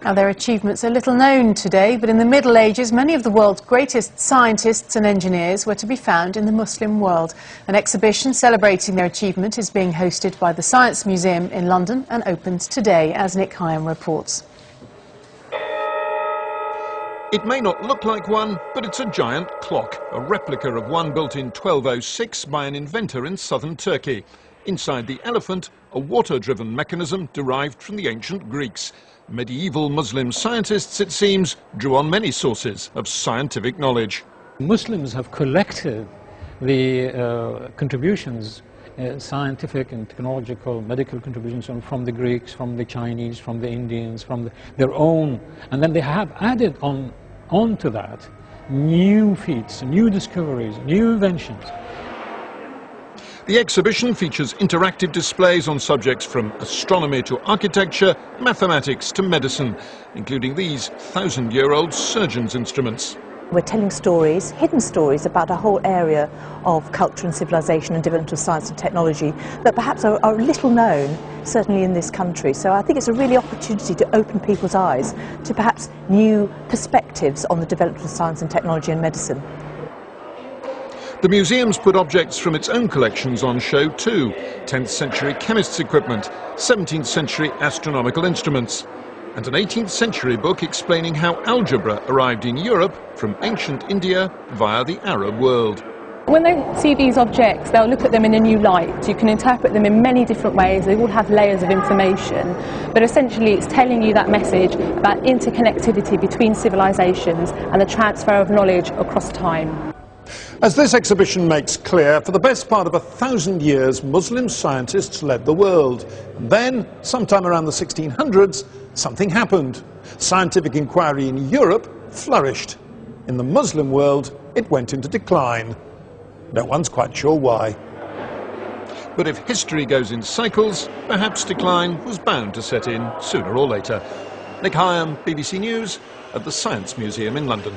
Now, their achievements are little known today, but in the Middle Ages, many of the world's greatest scientists and engineers were to be found in the Muslim world. An exhibition celebrating their achievement is being hosted by the Science Museum in London and opens today, as Nick Hyam reports. It may not look like one, but it's a giant clock, a replica of one built in 1206 by an inventor in southern Turkey. Inside the elephant, a water-driven mechanism derived from the ancient Greeks. Medieval Muslim scientists, it seems, drew on many sources of scientific knowledge. Muslims have collected the contributions, scientific and technological, medical contributions from the Greeks, from the Chinese, from the Indians, from their own, and then they have added onto that new feats, new discoveries, new inventions. The exhibition features interactive displays on subjects from astronomy to architecture, mathematics to medicine, including these 1,000-year-old surgeon's instruments. We're telling stories, hidden stories, about a whole area of culture and civilization and development of science and technology that perhaps are little known, certainly in this country. So I think it's a really opportunity to open people's eyes to perhaps new perspectives on the development of science and technology and medicine. The museum's put objects from its own collections on show too. 10th century chemists' equipment, 17th century astronomical instruments, and an 18th century book explaining how algebra arrived in Europe from ancient India via the Arab world. When they see these objects, they'll look at them in a new light. You can interpret them in many different ways. They all have layers of information. But essentially, it's telling you that message about interconnectivity between civilizations and the transfer of knowledge across time. As this exhibition makes clear, for the best part of 1,000 years, Muslim scientists led the world. And then, sometime around the 1600s, something happened. Scientific inquiry in Europe flourished. In the Muslim world, it went into decline. No one's quite sure why. But if history goes in cycles, perhaps decline was bound to set in sooner or later. Nick Hyam, BBC News, at the Science Museum in London.